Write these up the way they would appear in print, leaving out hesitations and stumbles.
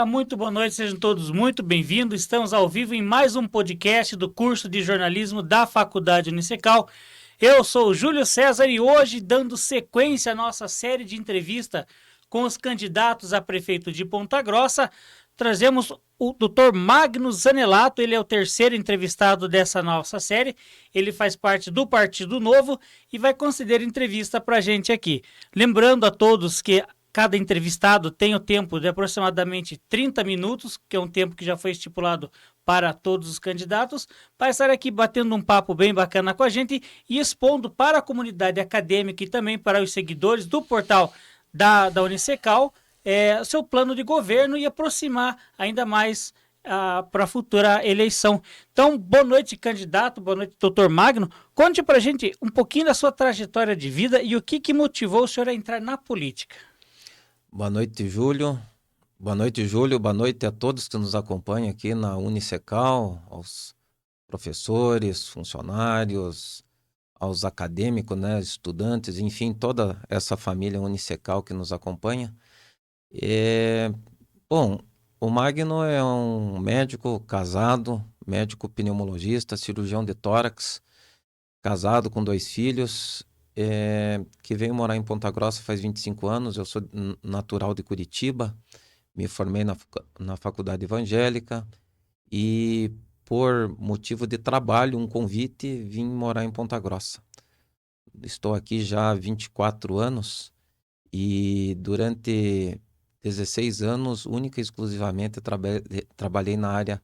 Olá, muito boa noite, sejam todos muito bem-vindos. Estamos ao vivo em mais um podcast do curso de jornalismo da Faculdade Unicecal. Eu sou o Júlio César e hoje, dando sequência à nossa série de entrevista com os candidatos a prefeito de Ponta Grossa, trazemos o Dr. Magno Zanelato. Ele é o terceiro entrevistado dessa nossa série. Ele faz parte do Partido Novo e vai conceder entrevista para a gente aqui. Lembrando a todos que cada entrevistado tem o tempo de aproximadamente 30 minutos, que é um tempo que já foi estipulado para todos os candidatos, para estar aqui batendo um papo bem bacana com a gente e expondo para a comunidade acadêmica e também para os seguidores do portal da Unicecal o seu plano de governo e aproximar ainda mais para a futura eleição. Então, boa noite, candidato, boa noite, doutor Magno. Conte para a gente um pouquinho da sua trajetória de vida e o que motivou o senhor a entrar na política. Boa noite, Júlio. Boa noite, Júlio. Boa noite a todos que nos acompanham aqui na Unicecal, aos professores, funcionários, aos acadêmicos, né, estudantes, enfim, toda essa família Unicecal que nos acompanha. Bom, o Magno é um médico casado, médico pneumologista, cirurgião de tórax, casado com 2 filhos, que veio morar em Ponta Grossa faz 25 anos. Eu sou natural de Curitiba, me formei na Faculdade Evangélica e, por motivo de trabalho, um convite, vim morar em Ponta Grossa. Estou aqui já há 24 anos e durante 16 anos, única e exclusivamente, trabalhei na área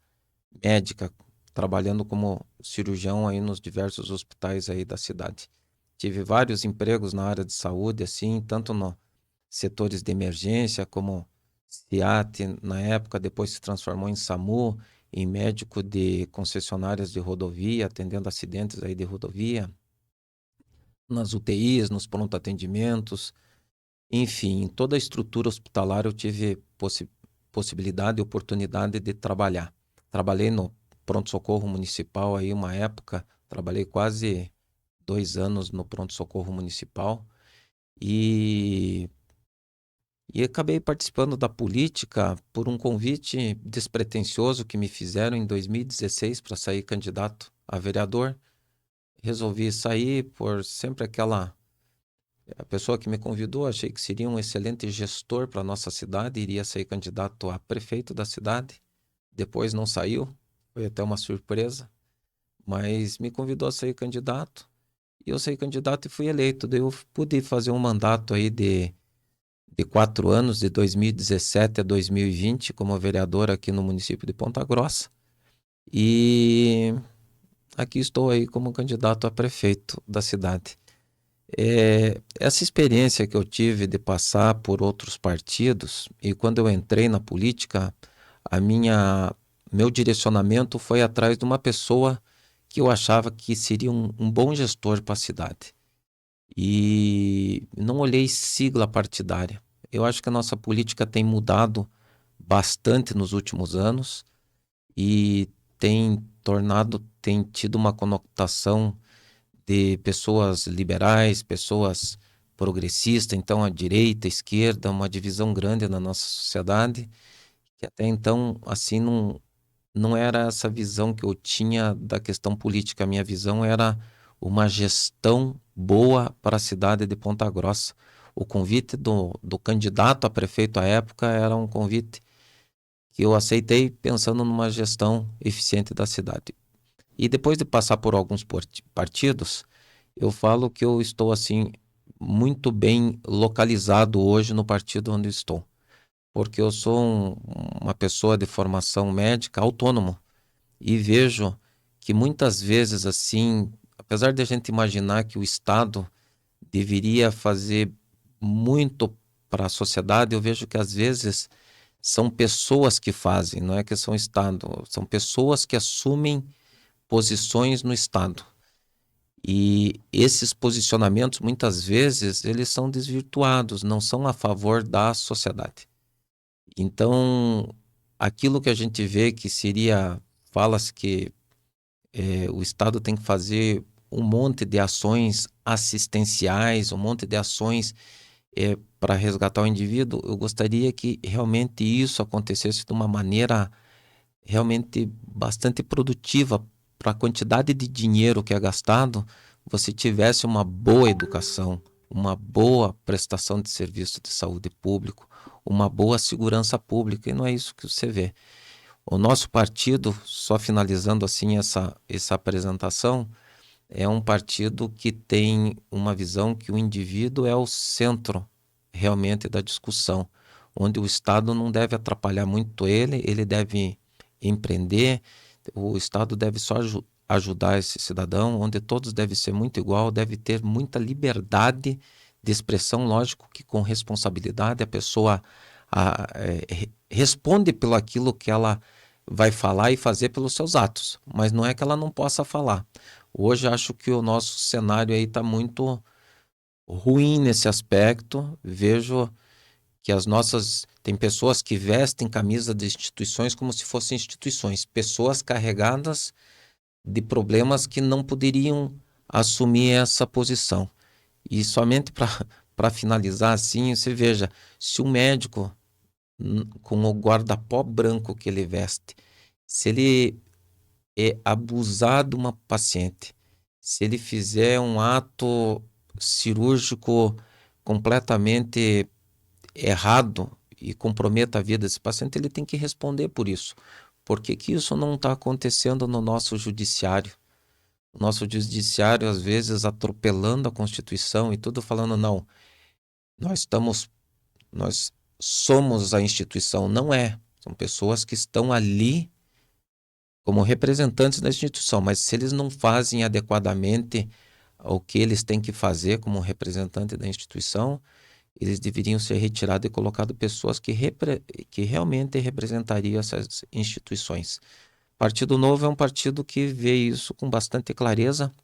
médica, trabalhando como cirurgião aí nos diversos hospitais aí da cidade. Tive vários empregos na área de saúde, assim, tanto nos setores de emergência como SIAT na época, depois se transformou em SAMU, em médico de concessionárias de rodovia, atendendo acidentes aí de rodovia, nas UTIs, nos pronto-atendimentos, enfim, em toda a estrutura hospitalar eu tive possibilidade e oportunidade de trabalhar. Trabalhei no pronto-socorro municipal aí uma época, trabalhei quase 2 anos no pronto-socorro municipal e acabei participando da política por um convite despretensioso que me fizeram em 2016 para sair candidato a vereador. Resolvi sair por sempre a pessoa que me convidou, achei que seria um excelente gestor para a nossa cidade, iria sair candidato a prefeito da cidade. Depois não saiu, foi até uma surpresa, mas me convidou a sair candidato. E eu saí candidato e fui eleito. Daí eu pude fazer um mandato aí de 4 anos, de 2017 a 2020, como vereador aqui no município de Ponta Grossa. E aqui estou aí como candidato a prefeito da cidade. Essa experiência que eu tive de passar por outros partidos, e quando eu entrei na política, meu direcionamento foi atrás de uma pessoa que eu achava que seria um bom gestor para a cidade. E não olhei sigla partidária. Eu acho que a nossa política tem mudado bastante nos últimos anos e tem tido uma conotação de pessoas liberais, pessoas progressistas, então a direita, a esquerda, uma divisão grande na nossa sociedade, que até então, assim, não era essa visão que eu tinha da questão política. A minha visão era uma gestão boa para a cidade de Ponta Grossa. O convite do candidato a prefeito à época era um convite que eu aceitei pensando numa gestão eficiente da cidade. E depois de passar por alguns partidos, eu falo que eu estou assim muito bem localizado hoje no partido onde estou. Porque eu sou uma pessoa de formação médica autônomo e vejo que muitas vezes assim, apesar de a gente imaginar que o Estado deveria fazer muito para a sociedade, eu vejo que às vezes são pessoas que fazem, não é que são Estado, são pessoas que assumem posições no Estado. E esses posicionamentos, muitas vezes, eles são desvirtuados, não são a favor da sociedade. Então, aquilo que a gente vê que fala-se que o Estado tem que fazer um monte de ações assistenciais, um monte de ações para resgatar o indivíduo, eu gostaria que realmente isso acontecesse de uma maneira realmente bastante produtiva para a quantidade de dinheiro que é gastado, você tivesse uma boa educação, uma boa prestação de serviço de saúde público, uma boa segurança pública, e não é isso que você vê. O nosso partido, só finalizando assim essa apresentação, é um partido que tem uma visão que o indivíduo é o centro realmente da discussão, onde o Estado não deve atrapalhar muito ele deve empreender, o Estado deve só ajudar esse cidadão, onde todos devem ser muito igual, deve ter muita liberdade de expressão, lógico que com responsabilidade a pessoa responde pelo aquilo que ela vai falar e fazer pelos seus atos, mas não é que ela não possa falar. Hoje acho que o nosso cenário aí está muito ruim nesse aspecto. Vejo que tem pessoas que vestem camisa de instituições como se fossem instituições, pessoas carregadas de problemas que não poderiam assumir essa posição. E somente para finalizar assim, você veja, se o médico com o guarda-pó branco que ele veste, se ele abusar de uma paciente, se ele fizer um ato cirúrgico completamente errado e comprometa a vida desse paciente, ele tem que responder por isso. Por que que isso não está acontecendo no nosso judiciário? O nosso judiciário, às vezes, atropelando a Constituição e tudo falando, não, nós somos a instituição. Não é. São pessoas que estão ali como representantes da instituição, mas se eles não fazem adequadamente o que eles têm que fazer como representante da instituição, eles deveriam ser retirados e colocados pessoas que realmente representariam essas instituições. Partido Novo é um partido que vê isso com bastante clareza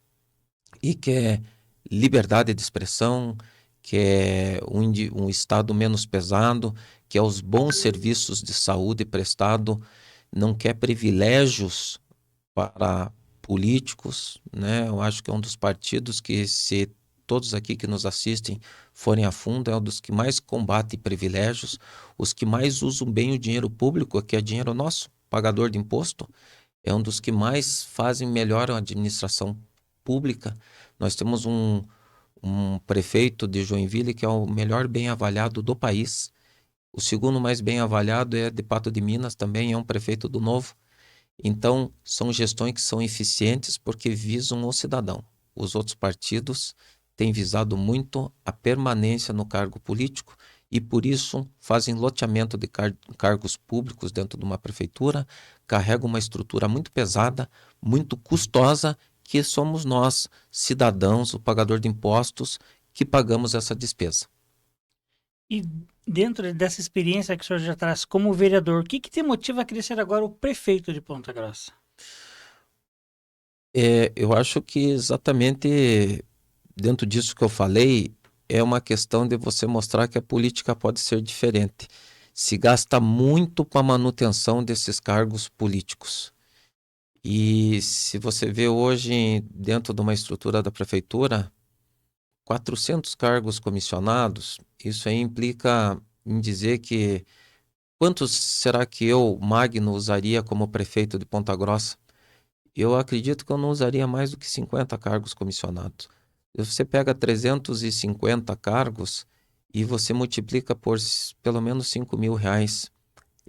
e quer liberdade de expressão, quer um Estado menos pesado, quer os bons serviços de saúde prestados, não quer privilégios para políticos, né? Eu acho que é um dos partidos que, se todos aqui que nos assistem forem a fundo, é um dos que mais combate privilégios, os que mais usam bem o dinheiro público, que é dinheiro nosso, pagador de imposto, é um dos que mais fazem melhor a administração pública. Nós temos um prefeito de Joinville que é o melhor bem avaliado do país. O segundo mais bem avaliado é de Pato de Minas, também é um prefeito do Novo. Então, são gestões que são eficientes porque visam o cidadão. Os outros partidos têm visado muito a permanência no cargo político e, por isso, fazem loteamento de cargos públicos dentro de uma prefeitura, carregam uma estrutura muito pesada, muito custosa, que somos nós, cidadãos, o pagador de impostos, que pagamos essa despesa. E dentro dessa experiência que o senhor já traz como vereador, o que te motiva a querer ser agora o prefeito de Ponta Grossa? Eu acho que exatamente dentro disso que eu falei, é uma questão de você mostrar que a política pode ser diferente. Se gasta muito com a manutenção desses cargos políticos. E se você vê hoje, dentro de uma estrutura da prefeitura, 400 cargos comissionados, isso aí implica em dizer que quantos será que eu, Magno, usaria como prefeito de Ponta Grossa? Eu acredito que eu não usaria mais do que 50 cargos comissionados. Você pega 350 cargos e você multiplica por pelo menos R$ 5.000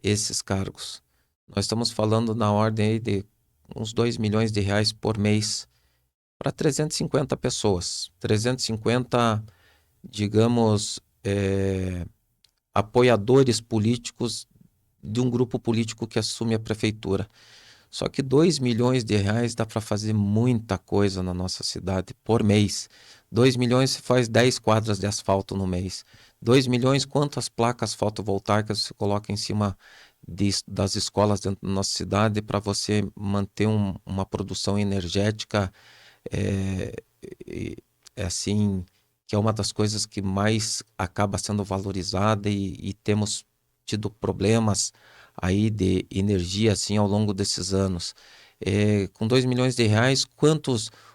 esses cargos. Nós estamos falando na ordem aí de uns R$ 2 milhões por mês para 350 pessoas. 350, digamos, apoiadores políticos de um grupo político que assume a prefeitura. Só que R$ 2 milhões dá para fazer muita coisa na nossa cidade por mês. 2 milhões se faz 10 quadras de asfalto no mês. 2 milhões, quantas placas fotovoltaicas você coloca em cima das escolas dentro da nossa cidade para você manter uma produção energética assim, que é uma das coisas que mais acaba sendo valorizada e temos tido problemas aí de energia assim ao longo desses anos. Com R$ 2 milhões,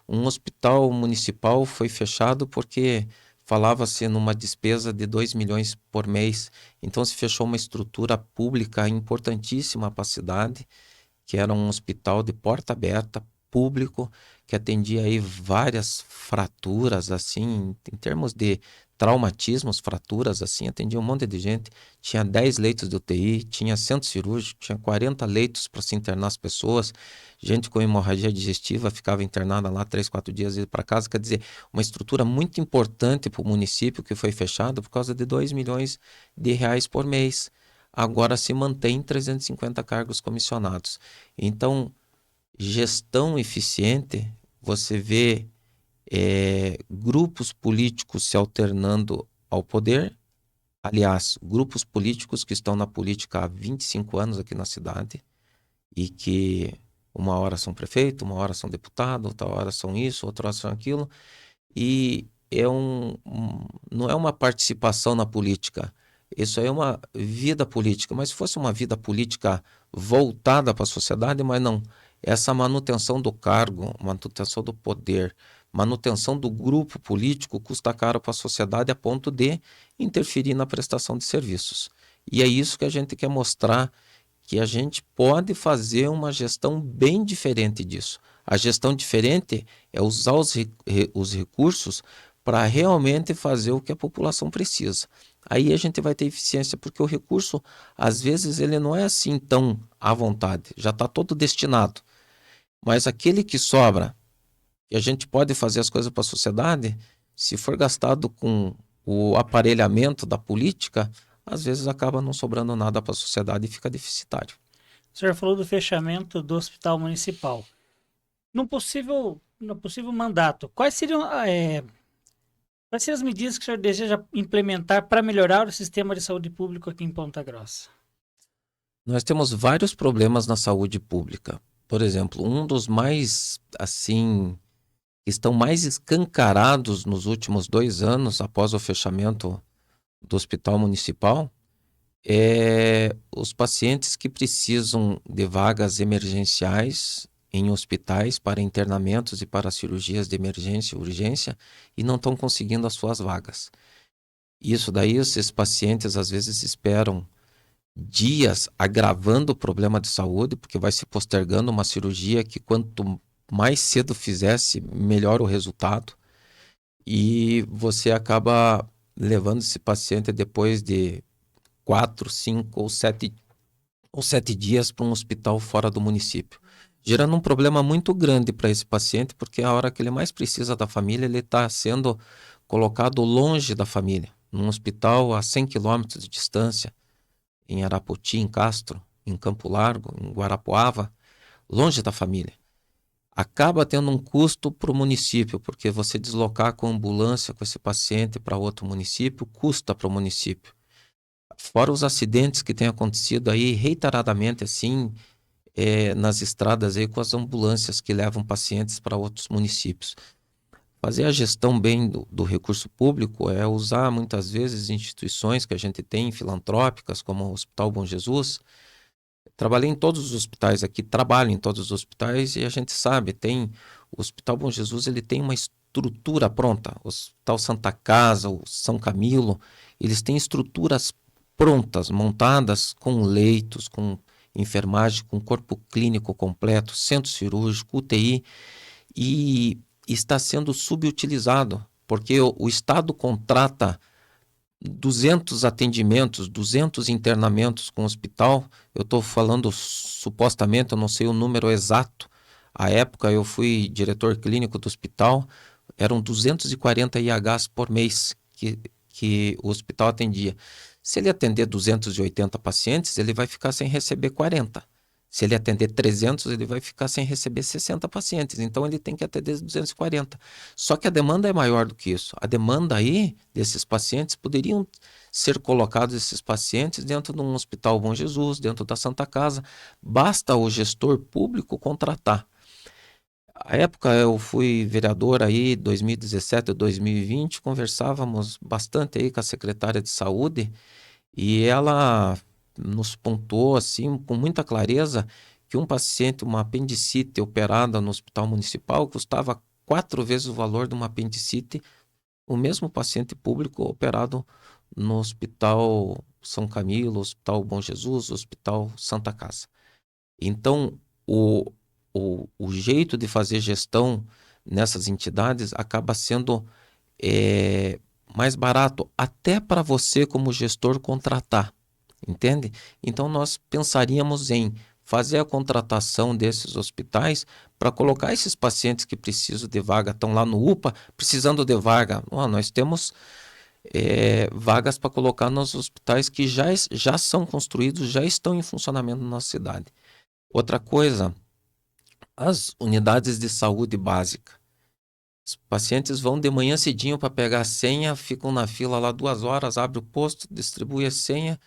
um hospital municipal foi fechado porque falava-se numa despesa de 2 milhões por mês. Então se fechou uma estrutura pública importantíssima para a cidade, que era um hospital de porta aberta, público, que atendia aí várias fraturas, assim, em termos de traumatismos, fraturas, assim, atendia um monte de gente. Tinha 10 leitos de UTI, tinha centro cirúrgico, tinha 40 leitos para se internar as pessoas. Gente com hemorragia digestiva ficava internada lá 3, 4 dias e ia para casa. Quer dizer, uma estrutura muito importante para o município que foi fechada por causa de 2 milhões de reais por mês. Agora se mantém 350 cargos comissionados. Então, gestão eficiente, você vê grupos políticos se alternando ao poder. Aliás, grupos políticos que estão na política há 25 anos aqui na cidade e que uma hora são prefeito, uma hora são deputado, outra hora são isso, outra hora são aquilo. E não é uma participação na política. Isso aí é uma vida política. Mas se fosse uma vida política voltada para a sociedade, mas não. Essa manutenção do cargo, manutenção do poder, manutenção do grupo político custa caro para a sociedade a ponto de interferir na prestação de serviços. E é isso que a gente quer mostrar, que a gente pode fazer uma gestão bem diferente disso. A gestão diferente é usar os recursos para realmente fazer o que a população precisa. Aí a gente vai ter eficiência, porque o recurso, às vezes, ele não é assim tão à vontade, já está todo destinado. Mas aquele que sobra, e a gente pode fazer as coisas para a sociedade, se for gastado com o aparelhamento da política, às vezes acaba não sobrando nada para a sociedade e fica deficitário. O senhor falou do fechamento do hospital municipal. No possível mandato, quais seriam as medidas que o senhor deseja implementar para melhorar o sistema de saúde público aqui em Ponta Grossa? Nós temos vários problemas na saúde pública. Por exemplo, um dos mais, assim, que estão mais escancarados nos últimos 2 anos, após o fechamento do hospital municipal, é os pacientes que precisam de vagas emergenciais em hospitais para internamentos e para cirurgias de emergência e urgência e não estão conseguindo as suas vagas. Isso daí, esses pacientes às vezes esperam dias agravando o problema de saúde, porque vai se postergando uma cirurgia que quanto mais cedo fizesse, melhor o resultado. E você acaba levando esse paciente depois de 4, 5 ou 7 dias para um hospital fora do município, gerando um problema muito grande para esse paciente, porque a hora que ele mais precisa da família, ele está sendo colocado longe da família, num hospital a 100 quilômetros de distância, em Arapoti, em Castro, em Campo Largo, em Guarapuava, longe da família. Acaba tendo um custo para o município, porque você deslocar com ambulância com esse paciente para outro município, custa para o município. Fora os acidentes que têm acontecido aí reiteradamente, assim, nas estradas aí com as ambulâncias que levam pacientes para outros municípios. Fazer a gestão bem do recurso público é usar muitas vezes instituições que a gente tem, filantrópicas, como o Hospital Bom Jesus. Trabalhei em todos os hospitais aqui, trabalho em todos os hospitais e a gente sabe, o Hospital Bom Jesus, ele tem uma estrutura pronta. O Hospital Santa Casa, o São Camilo, eles têm estruturas prontas, montadas com leitos, com enfermagem, com corpo clínico completo, centro cirúrgico, UTI, e está sendo subutilizado, porque o Estado contrata 200 atendimentos, 200 internamentos com o hospital. Eu estou falando supostamente, eu não sei o número exato. À época eu fui diretor clínico do hospital, eram 240 IHs por mês que o hospital atendia. Se ele atender 280 pacientes, ele vai ficar sem receber 40. Se ele atender 300, ele vai ficar sem receber 60 pacientes. Então, ele tem que atender 240. Só que a demanda é maior do que isso. A demanda aí desses pacientes, poderiam ser colocados esses pacientes dentro de um Hospital Bom Jesus, dentro da Santa Casa. Basta o gestor público contratar. À época, eu fui vereador aí, 2017 a 2020, conversávamos bastante aí com a secretária de saúde e ela nos pontuou assim com muita clareza que um paciente, uma apendicite operada no hospital municipal custava 4 vezes o valor de uma apendicite o mesmo paciente público operado no Hospital São Camilo, Hospital Bom Jesus, Hospital Santa Casa. Então, o jeito de fazer gestão nessas entidades acaba sendo mais barato até para você como gestor contratar, entende? Então nós pensaríamos em fazer a contratação desses hospitais para colocar esses pacientes que precisam de vaga, estão lá no UPA precisando de vaga. Nós temos vagas para colocar nos hospitais que já são construídos, já estão em funcionamento na nossa cidade. Outra coisa, as unidades de saúde básica. Os pacientes vão de manhã cedinho para pegar a senha, ficam na fila lá 2 horas, abre o posto, distribui a senha,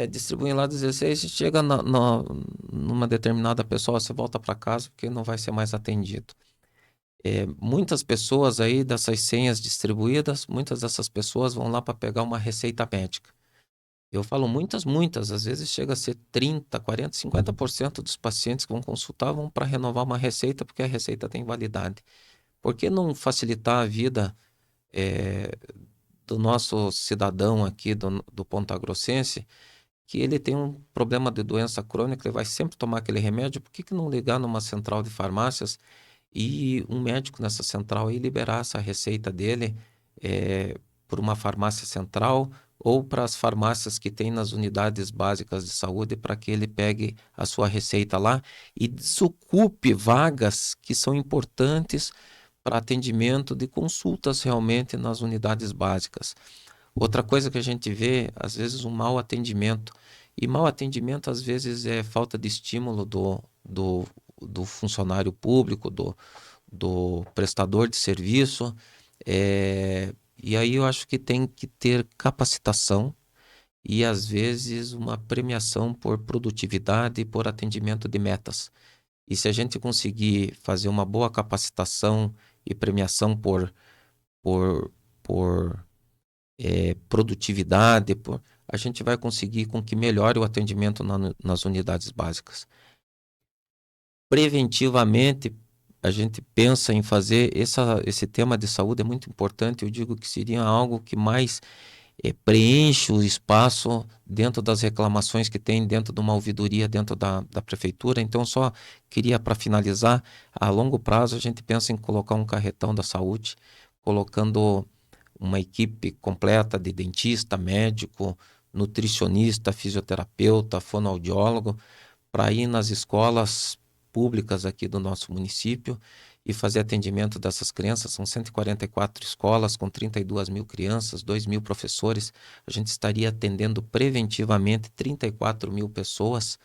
distribui lá 16 e chega numa determinada pessoa, você volta para casa porque não vai ser mais atendido. Muitas pessoas aí dessas senhas distribuídas, muitas dessas pessoas vão lá para pegar uma receita médica. Eu falo muitas, às vezes chega a ser 30, 40, 50% dos pacientes que vão consultar vão para renovar uma receita porque a receita tem validade. Por que não facilitar a vida do nosso cidadão aqui do Ponta-Grossense, que ele tem um problema de doença crônica, ele vai sempre tomar aquele remédio? Por que não ligar numa central de farmácias e um médico nessa central aí liberar essa receita dele por uma farmácia central ou para as farmácias que tem nas unidades básicas de saúde para que ele pegue a sua receita lá e desocupe vagas que são importantes para atendimento de consultas realmente nas unidades básicas. Outra coisa que a gente vê, às vezes, um mau atendimento. E mau atendimento, às vezes, é falta de estímulo do funcionário público, do prestador de serviço. E aí eu acho que tem que ter capacitação e, às vezes, uma premiação por produtividade e por atendimento de metas. E se a gente conseguir fazer uma boa capacitação e premiação por produtividade, a gente vai conseguir com que melhore o atendimento nas unidades básicas. Preventivamente, a gente pensa em fazer esse tema de saúde é muito importante. Eu digo que seria algo que mais preenche o espaço dentro das reclamações que tem dentro de uma ouvidoria dentro da prefeitura. Então, só queria, para finalizar, a longo prazo a gente pensa em colocar um carretão da saúde, colocando uma equipe completa de dentista, médico, nutricionista, fisioterapeuta, fonoaudiólogo, para ir nas escolas públicas aqui do nosso município e fazer atendimento dessas crianças. São 144 escolas com 32 mil crianças, 2 mil professores. A gente estaria atendendo preventivamente 34 mil pessoas,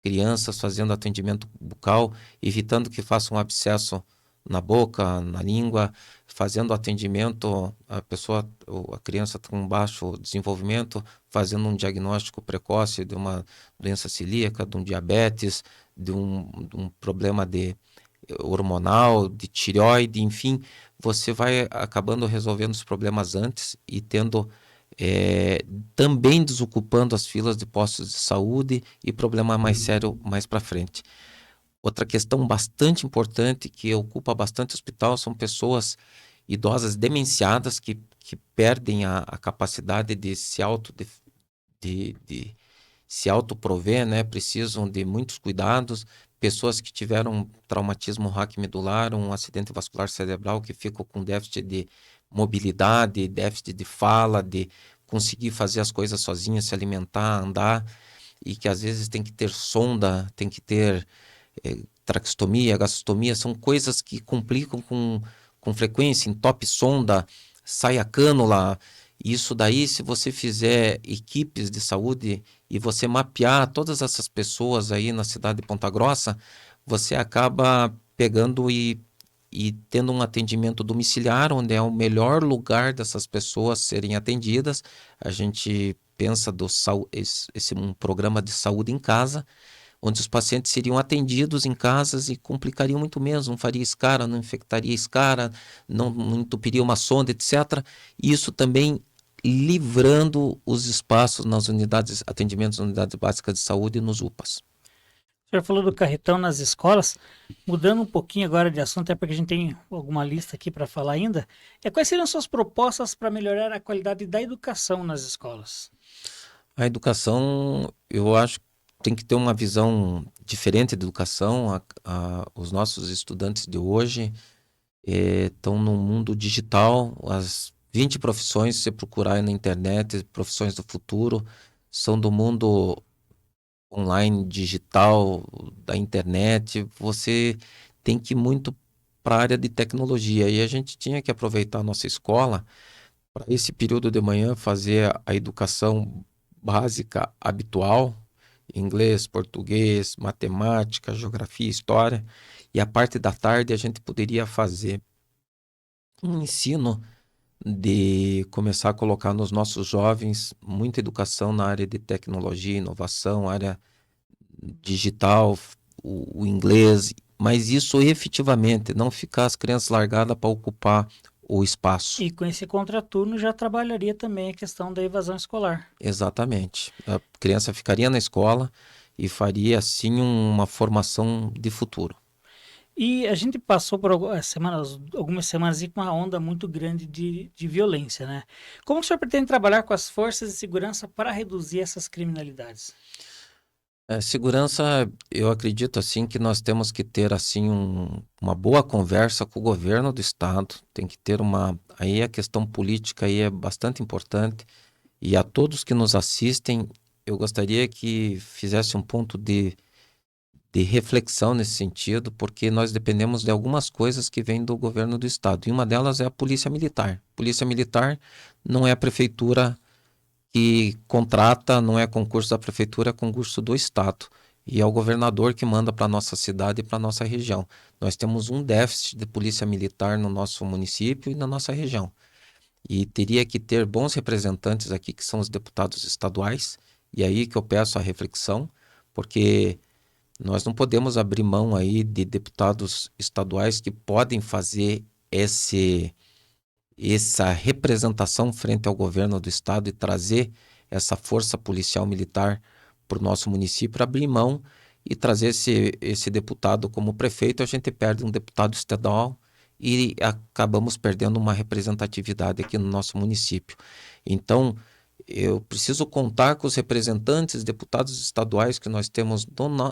crianças, fazendo atendimento bucal, evitando que façam um abscesso na boca, na língua, fazendo atendimento, a criança com baixo desenvolvimento, fazendo um diagnóstico precoce de uma doença celíaca, de um diabetes, de um problema hormonal, de tireoide, enfim, você vai acabando resolvendo os problemas antes e tendo também desocupando as filas de postos de saúde e problema mais sério mais para frente. Outra questão bastante importante que ocupa bastante hospital são pessoas idosas demenciadas que perdem a capacidade de se autoprover, né? Precisam de muitos cuidados. Pessoas que tiveram traumatismo raquimedular, um acidente vascular cerebral, que ficam com déficit de mobilidade, déficit de fala, de conseguir fazer as coisas sozinhas, se alimentar, andar, e que às vezes tem que ter sonda, tem que ter traqueostomia, gastrostomia, são coisas que complicam com frequência, entope sonda, sai a cânula. Isso daí, se você fizer equipes de saúde e você mapear todas essas pessoas aí na cidade de Ponta Grossa, você acaba pegando e tendo um atendimento domiciliar, onde é o melhor lugar dessas pessoas serem atendidas. A gente pensa um programa de saúde em casa, onde os pacientes seriam atendidos em casas e complicariam muito menos, não faria escara, não infectaria escara, não entupiria uma sonda, etc. Isso também livrando os espaços nas atendimentos nas unidades básicas de saúde e nos UPAs. O senhor falou do carretão nas escolas, mudando um pouquinho agora de assunto, até porque a gente tem alguma lista aqui para falar ainda. Quais seriam suas propostas para melhorar a qualidade da educação nas escolas? A educação, eu acho que tem que ter uma visão diferente da educação. Os nossos estudantes de hoje estão no mundo digital. As 20 profissões, se você procurar aí na internet, profissões do futuro, são do mundo online, digital, da internet. Você tem que ir muito para a área de tecnologia. E a gente tinha que aproveitar a nossa escola para esse período de manhã fazer a educação básica habitual, inglês, português, matemática, geografia, história, e a parte da tarde a gente poderia fazer um ensino de começar a colocar nos nossos jovens muita educação na área de tecnologia, inovação, área digital, o inglês, mas isso efetivamente, não ficar as crianças largadas para ocupar o espaço. E com esse contraturno já trabalharia também a questão da evasão escolar. Exatamente. A criança ficaria na escola e faria, assim, uma formação de futuro. E a gente passou por algumas semanas com uma onda muito grande de violência, né? Como o senhor pretende trabalhar com as forças de segurança para reduzir essas criminalidades? Segurança, eu acredito assim que nós temos que ter assim uma boa conversa com o governo do estado, tem que ter aí a questão política aí é bastante importante, e a todos que nos assistem, eu gostaria que fizesse um ponto de reflexão nesse sentido, porque nós dependemos de algumas coisas que vêm do governo do estado, e uma delas é a Polícia Militar. Polícia Militar não é a prefeitura que contrata, não é concurso da prefeitura, é concurso do estado. E é o governador que manda para a nossa cidade e para a nossa região. Nós temos um déficit de polícia militar no nosso município e na nossa região. E teria que ter bons representantes aqui, que são os deputados estaduais. E aí que eu peço a reflexão, porque nós não podemos abrir mão aí de deputados estaduais que podem fazer essa representação frente ao governo do estado e trazer essa força policial militar para o nosso município, abrir mão e trazer esse deputado como prefeito. A gente perde um deputado estadual e acabamos perdendo uma representatividade aqui no nosso município. Então, eu preciso contar com os representantes, deputados estaduais que nós temos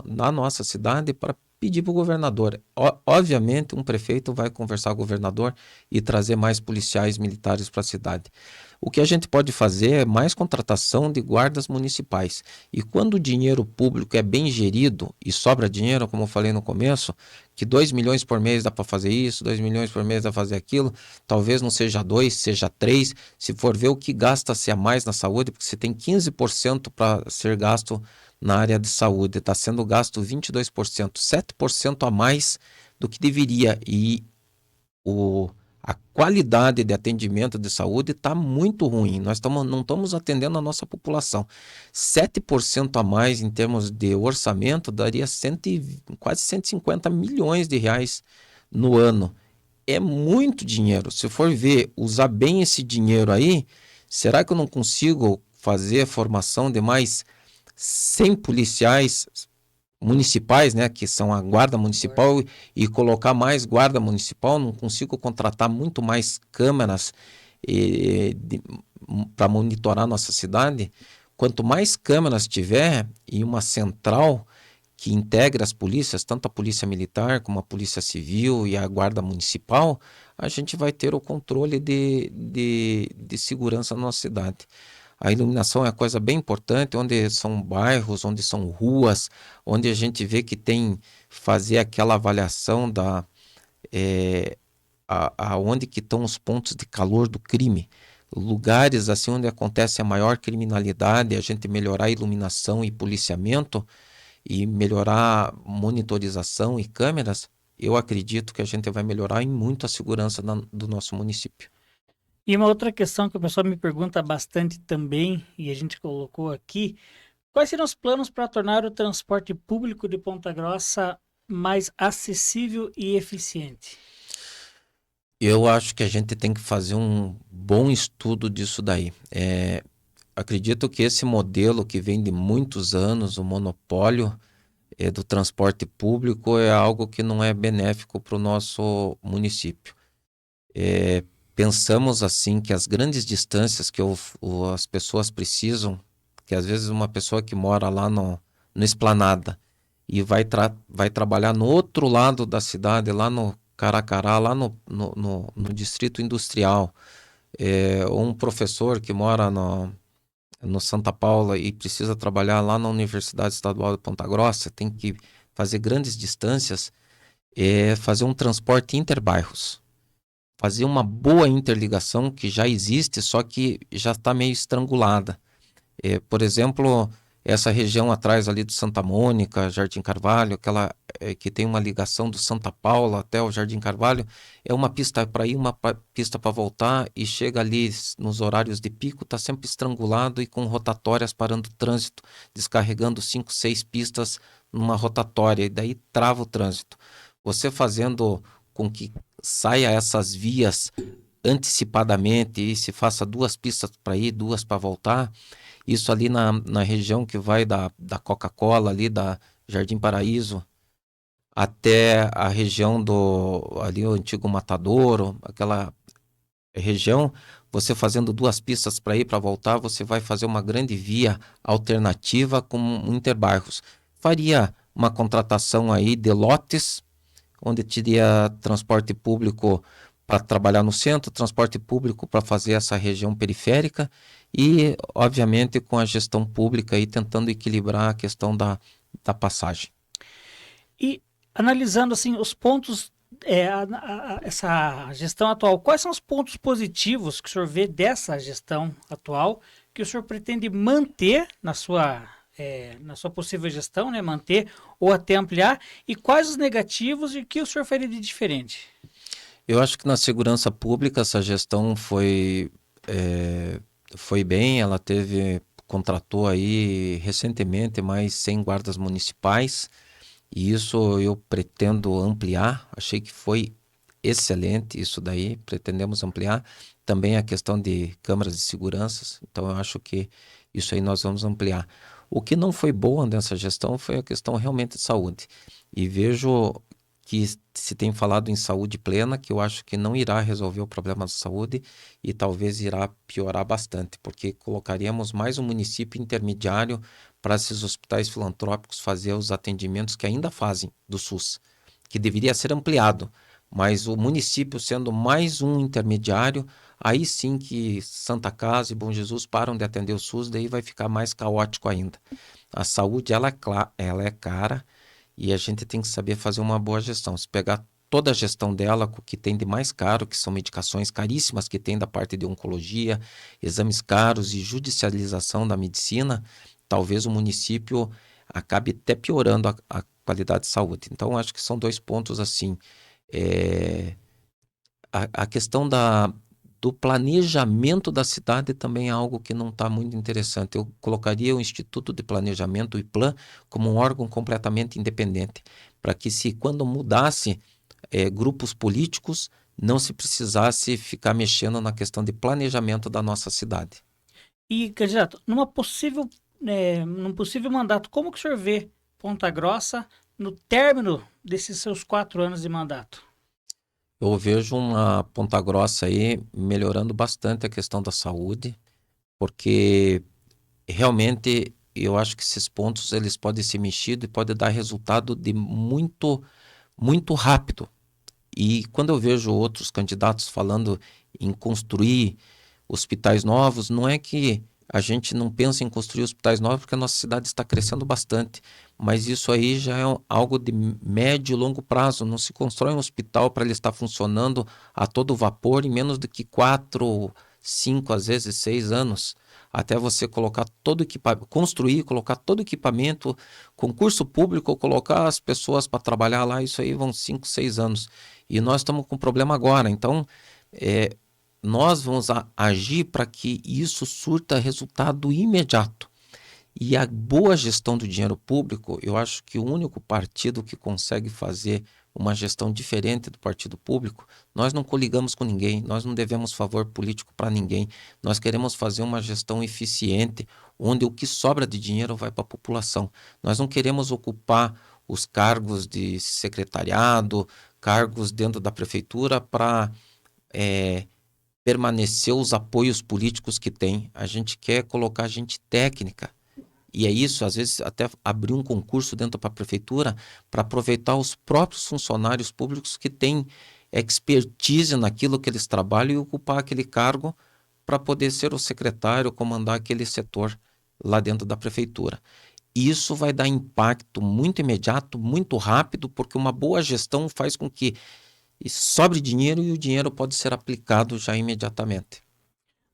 na nossa cidade para pedir para o governador. Obviamente, um prefeito vai conversar com o governador e trazer mais policiais militares para a cidade. O que a gente pode fazer é mais contratação de guardas municipais. E quando o dinheiro público é bem gerido e sobra dinheiro, como eu falei no começo, que 2 milhões por mês dá para fazer isso, 2 milhões por mês dá para fazer aquilo, talvez não seja 2, seja 3, se for ver o que gasta-se a mais na saúde, porque você tem 15% para ser gasto na área de saúde, está sendo gasto 22%, 7% a mais do que deveria, e a qualidade de atendimento de saúde está muito ruim. Nós não estamos atendendo a nossa população. 7% a mais em termos de orçamento daria quase 150 milhões de reais no ano. É muito dinheiro. Se for ver, usar bem esse dinheiro aí, será que eu não consigo fazer a formação de mais 100 policiais municipais, né, que são a guarda municipal, e colocar mais guarda municipal? Não consigo contratar muito mais câmeras para monitorar nossa cidade? Quanto mais câmeras tiver e uma central que integre as polícias, tanto a polícia militar como a polícia civil e a guarda municipal, a gente vai ter o controle de segurança na nossa cidade. A iluminação é uma coisa bem importante, onde são bairros, onde são ruas, onde a gente vê que tem fazer aquela avaliação aonde que estão os pontos de calor do crime. Lugares assim onde acontece a maior criminalidade, a gente melhorar a iluminação e policiamento e melhorar monitorização e câmeras, eu acredito que a gente vai melhorar em muito a segurança do nosso município. E uma outra questão que o pessoal me pergunta bastante também, e a gente colocou aqui, quais serão os planos para tornar o transporte público de Ponta Grossa mais acessível e eficiente? Eu acho que a gente tem que fazer um bom estudo disso daí. Acredito que esse modelo que vem de muitos anos, o monopólio, do transporte público é algo que não é benéfico para o nosso município. Pensamos assim que as grandes distâncias que as pessoas precisam, que às vezes uma pessoa que mora lá no Esplanada e vai trabalhar no outro lado da cidade, lá no Caracará, lá no Distrito Industrial, ou um professor que mora no Santa Paula e precisa trabalhar lá na Universidade Estadual de Ponta Grossa, tem que fazer grandes distâncias, fazer um transporte interbairros. Fazer uma boa interligação que já existe, só que já está meio estrangulada. Por exemplo, essa região atrás ali do Santa Mônica, Jardim Carvalho, aquela que tem uma ligação do Santa Paula até o Jardim Carvalho, é uma pista para ir, uma pista para voltar, e chega ali nos horários de pico, está sempre estrangulado e com rotatórias parando o trânsito, descarregando 5, 6 pistas numa rotatória, e daí trava o trânsito. Você fazendo com que saia essas vias antecipadamente e se faça 2 pistas para ir, 2 para voltar, isso ali na região que vai da Coca-Cola, ali da Jardim Paraíso, até a região ali o antigo Matadouro, aquela região, você fazendo 2 pistas para ir para voltar, você vai fazer uma grande via alternativa com interbairros. Faria uma contratação aí de lotes, onde teria transporte público para trabalhar no centro, transporte público para fazer essa região periférica e, obviamente, com a gestão pública aí tentando equilibrar a questão da passagem. E analisando assim os pontos, essa gestão atual, quais são os pontos positivos que o senhor vê dessa gestão atual que o senhor pretende manter na sua possível gestão, né, manter ou até ampliar, e quais os negativos e o que o senhor faria de diferente? Eu acho que na segurança pública essa gestão foi bem, ela contratou aí recentemente mais 100 guardas municipais, e isso eu pretendo ampliar. Achei que foi excelente isso daí, pretendemos ampliar. Também a questão de câmaras de segurança, então eu acho que isso aí nós vamos ampliar. O que não foi boa nessa gestão foi a questão realmente de saúde. E vejo que se tem falado em saúde plena, que eu acho que não irá resolver o problema da saúde e talvez irá piorar bastante, porque colocaríamos mais um município intermediário para esses hospitais filantrópicos fazer os atendimentos que ainda fazem do SUS, que deveria ser ampliado. Mas o município sendo mais um intermediário, aí sim que Santa Casa e Bom Jesus param de atender o SUS, daí vai ficar mais caótico ainda. A saúde ela é cara e a gente tem que saber fazer uma boa gestão. Se pegar toda a gestão dela, o que tem de mais caro, que são medicações caríssimas que tem da parte de oncologia, exames caros e judicialização da medicina, talvez o município acabe até piorando a qualidade de saúde. Então, acho que são 2 pontos assim. A questão do planejamento da cidade também é algo que não está muito interessante. Eu colocaria o Instituto de Planejamento, o IPLAN, como um órgão completamente independente, para que quando mudasse grupos políticos, não se precisasse ficar mexendo na questão de planejamento da nossa cidade. E, candidato, num possível mandato, como que o senhor vê Ponta Grossa no término desses seus 4 anos de mandato? Eu vejo uma Ponta Grossa aí melhorando bastante a questão da saúde, porque realmente eu acho que esses pontos eles podem ser mexidos e podem dar resultado de muito, muito rápido. E quando eu vejo outros candidatos falando em construir hospitais novos, não é que a gente não pensa em construir hospitais novos, porque a nossa cidade está crescendo bastante, mas isso aí já é algo de médio e longo prazo. Não se constrói um hospital para ele estar funcionando a todo vapor em menos do que 4, 5, às vezes 6 anos, até você colocar todo equipamento, construir, colocar todo equipamento, concurso público, colocar as pessoas para trabalhar lá, isso aí vão 5, 6 anos. E nós estamos com problema agora, então nós vamos agir para que isso surta resultado imediato. E a boa gestão do dinheiro público, eu acho que o único partido que consegue fazer uma gestão diferente do partido público, nós não coligamos com ninguém, nós não devemos favor político para ninguém, nós queremos fazer uma gestão eficiente, onde o que sobra de dinheiro vai para a população. Nós não queremos ocupar os cargos de secretariado, cargos dentro da prefeitura para permanecer os apoios políticos que tem. A gente quer colocar gente técnica. E é isso, às vezes até abrir um concurso dentro da prefeitura para aproveitar os próprios funcionários públicos que têm expertise naquilo que eles trabalham e ocupar aquele cargo para poder ser o secretário, comandar aquele setor lá dentro da prefeitura. Isso vai dar impacto muito imediato, muito rápido, porque uma boa gestão faz com que sobre dinheiro e o dinheiro pode ser aplicado já imediatamente.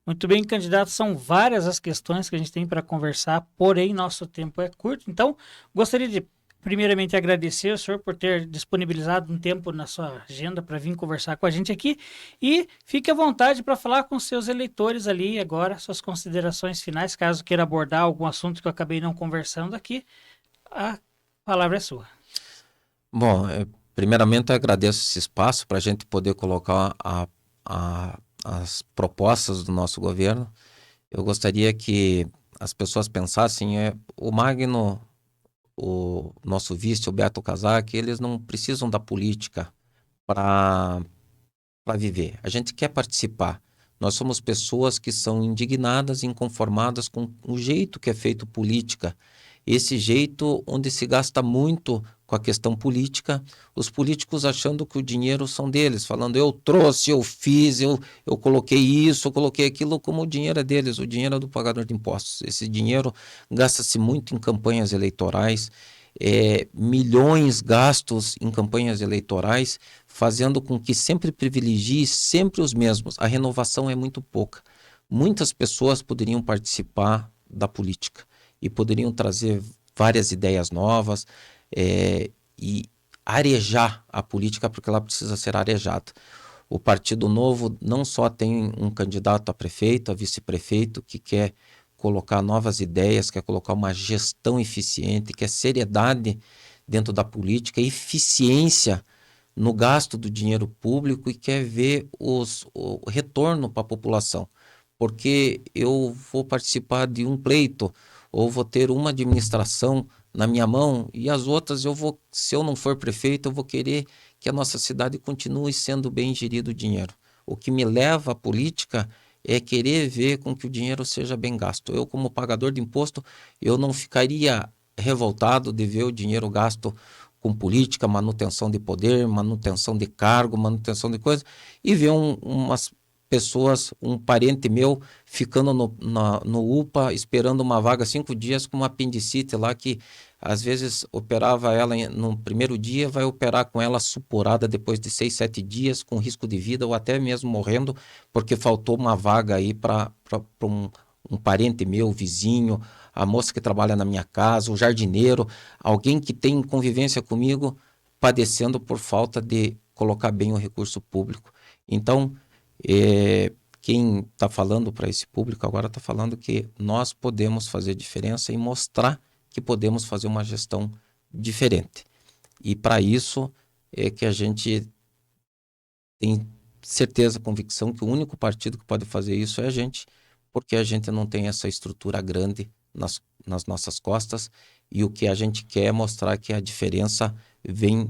Muito bem, candidato, são várias as questões que a gente tem para conversar, porém nosso tempo é curto. Então, gostaria de primeiramente agradecer ao senhor por ter disponibilizado um tempo na sua agenda para vir conversar com a gente aqui e fique à vontade para falar com seus eleitores ali agora, suas considerações finais, caso queira abordar algum assunto que eu acabei não conversando aqui, a palavra é sua. Bom, primeiramente eu agradeço esse espaço para a gente poder colocar as propostas do nosso governo. Eu gostaria que as pessoas pensassem, o Magno, o nosso vice, o Beto Casac, eles não precisam da política para viver. A gente quer participar. Nós somos pessoas que são indignadas e inconformadas com o jeito que é feito política. Esse jeito onde se gasta muito com a questão política, os políticos achando que o dinheiro são deles, falando eu trouxe, eu fiz, eu coloquei isso, eu coloquei aquilo, como o dinheiro é deles, o dinheiro é do pagador de impostos. Esse dinheiro gasta-se muito em campanhas eleitorais, milhões gastos em campanhas eleitorais, fazendo com que sempre privilegie sempre os mesmos. A renovação é muito pouca. Muitas pessoas poderiam participar da política e poderiam trazer várias ideias novas e arejar a política, porque ela precisa ser arejada. O Partido Novo não só tem um candidato a prefeito, a vice-prefeito, que quer colocar novas ideias, quer colocar uma gestão eficiente, quer seriedade dentro da política, eficiência no gasto do dinheiro público e quer ver o retorno para a população. Porque eu vou participar de um pleito ou vou ter uma administração na minha mão e as outras se eu não for prefeito, eu vou querer que a nossa cidade continue sendo bem gerido o dinheiro. O que me leva à política é querer ver com que o dinheiro seja bem gasto. Eu, como pagador de imposto, eu não ficaria revoltado de ver o dinheiro gasto com política, manutenção de poder, manutenção de cargo, manutenção de coisa, e ver umas pessoas, um parente meu, ficando no UPA, esperando uma vaga 5 dias com uma apendicite lá, que às vezes operava ela no primeiro dia, vai operar com ela suporada depois de 6, 7 dias, com risco de vida ou até mesmo morrendo, porque faltou uma vaga aí para um parente meu, vizinho, a moça que trabalha na minha casa, o jardineiro, alguém que tem convivência comigo, padecendo por falta de colocar bem o recurso público. Então, quem está falando para esse público agora está falando que nós podemos fazer diferença e mostrar que podemos fazer uma gestão diferente. E para isso é que a gente tem certeza, convicção que o único partido que pode fazer isso é a gente, porque a gente não tem essa estrutura grande nas nossas costas e o que a gente quer é mostrar que a diferença vem,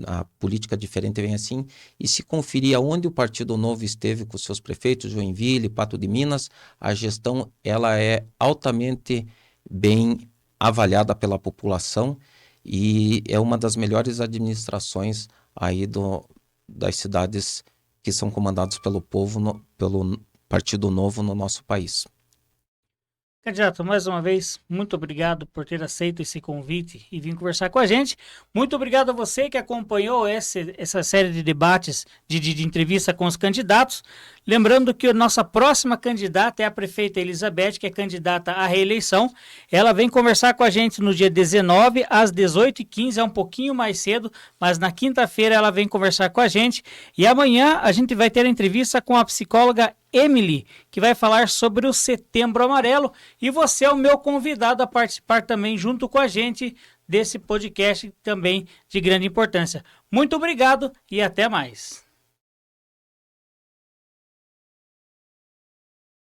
a política diferente vem assim, e se conferir aonde o Partido Novo esteve com seus prefeitos, Joinville, Pato de Minas, a gestão ela é altamente bem avaliada pela população e é uma das melhores administrações aí das cidades que são comandadas pelo povo, pelo Partido Novo no nosso país. Candidato, mais uma vez, muito obrigado por ter aceito esse convite e vir conversar com a gente. Muito obrigado a você que acompanhou essa série de debates, de entrevista com os candidatos. Lembrando que a nossa próxima candidata é a prefeita Elizabeth, que é candidata à reeleição. Ela vem conversar com a gente no dia 19, às 18h15, é um pouquinho mais cedo, mas na quinta-feira ela vem conversar com a gente. E amanhã a gente vai ter a entrevista com a psicóloga Emily, que vai falar sobre o Setembro Amarelo, e você é o meu convidado a participar também junto com a gente desse podcast também de grande importância. Muito obrigado e até mais.